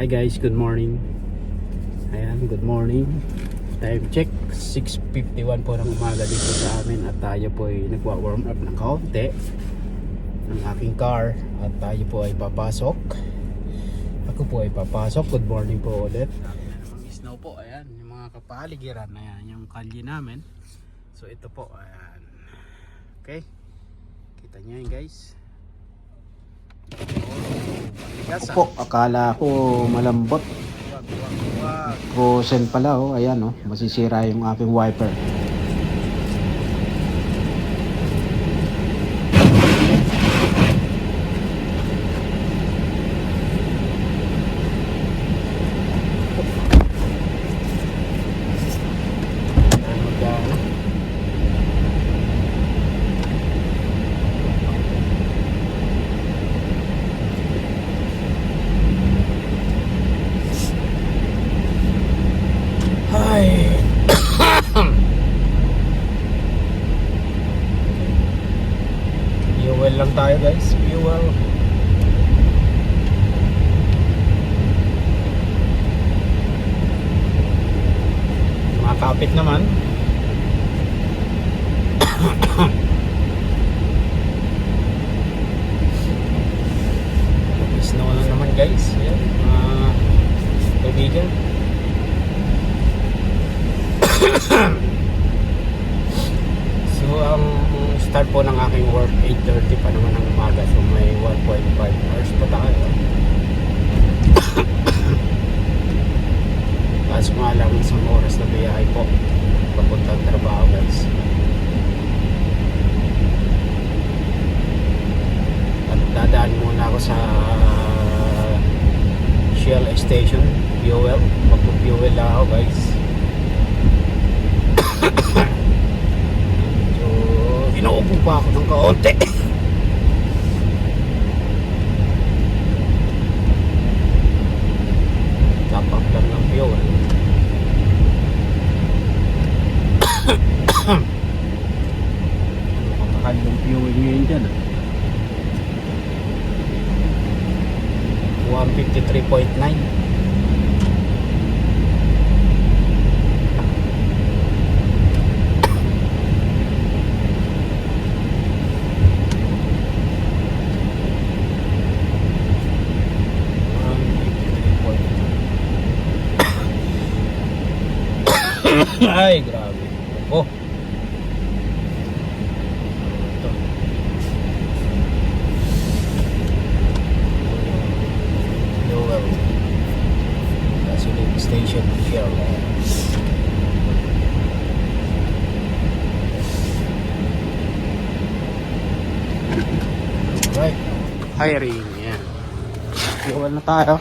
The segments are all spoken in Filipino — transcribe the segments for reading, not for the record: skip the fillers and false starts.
Hi guys, good morning. Ayan, good morning. Time check, 6:51 po ng umaga dito sa amin. At tayo po ay nagwa-warm up ng kaunti ng aking car. At tayo po ay papasok. Ako po ay papasok. Good morning po ulit. Mga snow po, ayan, yung mga kapaligiran. Ayan, yung kalye namin. So ito po, ayan. Okay, kita nyo yun guys. Po, akala ko malambot. Frozen pala oh, ayan oh, masisira yung aking wiper. Fuel lang tayo guys, fuel. Makakapit naman. Snow na naman guys. Ayan, kaibigan. So ang start po ng aking work 8:30 pa naman ng umaga, so may 1.5 hours pa tayo. Kaso nga lang isang oras na biyahe po papuntang trabaho guys. At dadaan muna ako sa Shell station, fuel. Magpo-fuel lang ako guys. Inuupo pa ako ng kaunti. Tapak lang ng fuel. Ano kamahal yung fuel ngayon dyan 153.9. Ay, grabe. Oh. Ito. Fuel. Gasoline station here. Alright. Hiring. Yan. Fuel na tayo.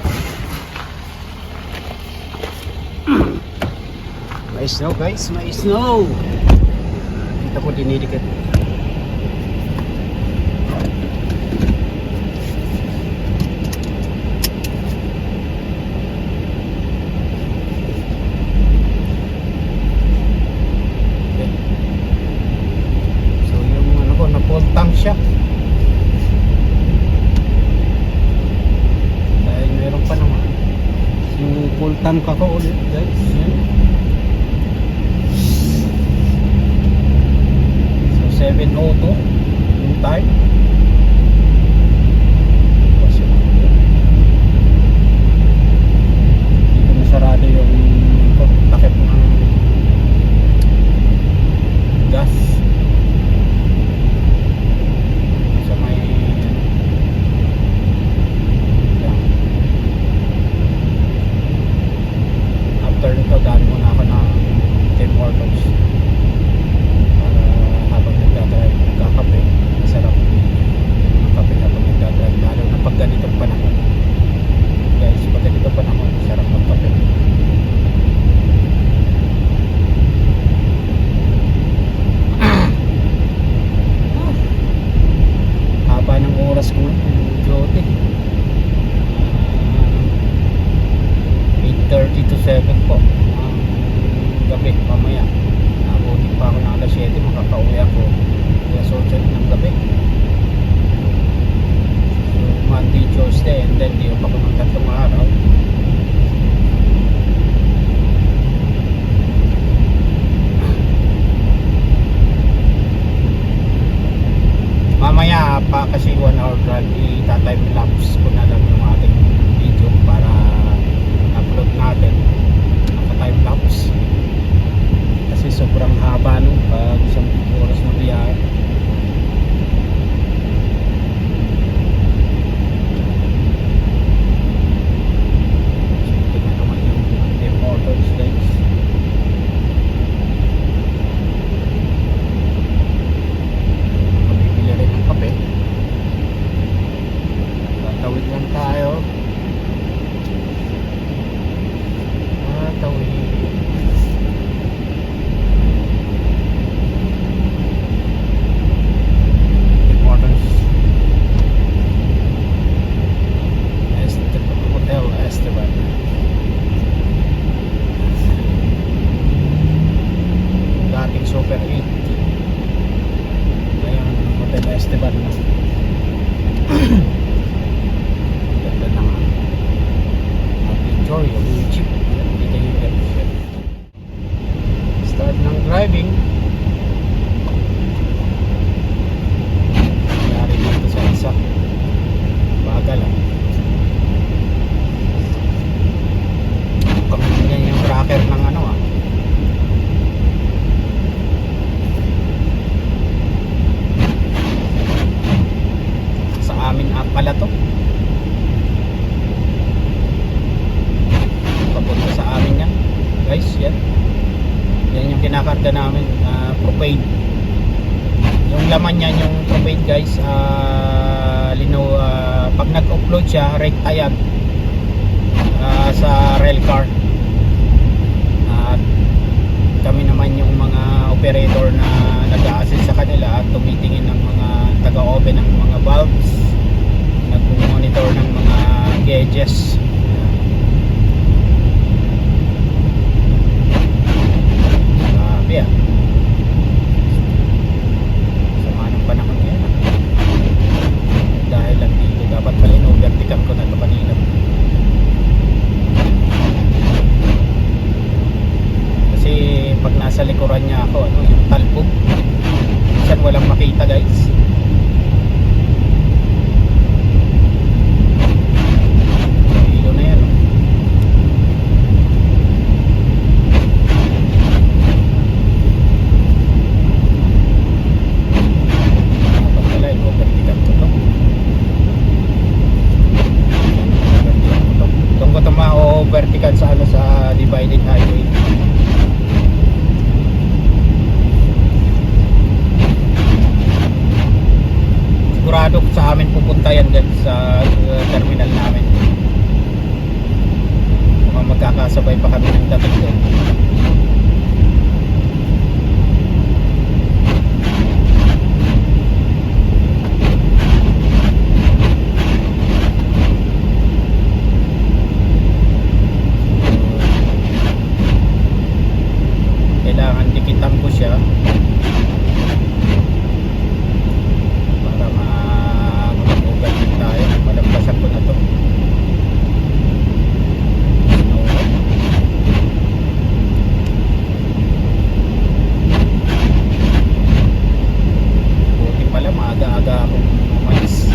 May snow guys, may snow. Dito ko dinidikit. Okay. So yung ano ko, na-full tank siya. Dahil meron pa naman. Yung full tank ako ulit guys. Yan. 7:02 yung time. Dito na sarado yung takip ng gas sa may after nito daan muna ako ng Tim Hortons. Nagkakape, masarap ang kape kapag nagdadrive, lalo na pag ganitong panahon guys. Pag ganitong panahon, masarap ang kape. Haba ng oras ko duty, 8:30 to 7 po gabi. Mamaya nabutin pa ako ng alas 7, makakauwi ako alas 8 ng gabi. So Monday, Tuesday, and then di pa ako ng 3 araw. ita-time lapse ko na lang yung ating video para upload natin naka-time lapse kasi sobrang haba no pag isang oras na biyahe. Tingnan naman yung Tim Hortons guys. Pabibili rin ng kape. Tatawid lang tayo. Tatawid. Tim Hortons. Hotel Esteban. Dating Super 8. Ngayon Hotel Esteban na. Ganda na nga. Picture yung jeep. Dito yung airship. Start ng driving. Nangyari dito sa isa. Baga lang. Ganyan yung tracker ng ano ah. Sa amin pala to. Papunta sa amin yan. Guys, yan. Yan yung kinakarga namin. Propane. Yung laman niyan, yung propane guys. Pag nag-upload siya, rekta yan. Sa rail car. At kami naman yung mga operator na nag-a-assist sa kanila at tumitingin ng mga taga-open ng mga valves, nag-monitor ng mga gauges. Grabe ah. Sama ng panahon ngayon ah. Dahil lang dito dapat pala in-overtikan ko na ito kanina. Kasi pag nasa likuran niya ako, yung talbog, minsan walang makita guys. Hilo na yan oh. Dapat pala i-overtikan ko to. Doon ko ito ma-overtikan sa divided highway. Sigurado sa amin pupunta yan dyan sa terminal namin. Mukhang magkakasabay pa kami ng dating doon. Kailangan dikitan ko siya para mag-overtake tayo. Malampasan ko na to. Buti pala maaga-aga akong umalis.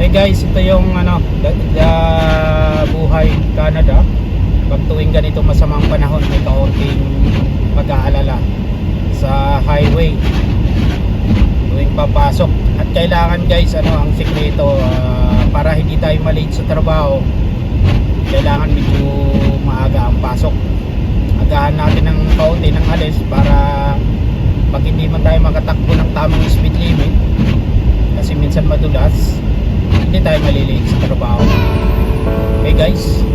Guys, ito yung buhay Canada. Pag tuwing ganito masamang panahon, may kaunting pag-aalala sa highway. Tuwing papasok. At kailangan guys, ang sikreto, para hindi tayo malate sa trabaho, kailangan medyo maaga ang pasok. Agahan natin ng kaunti ng alis para pag hindi man tayo makatakbo ng tamang speed limit, kasi minsan madulas, hindi tayo malilate sa trabaho. Okay guys,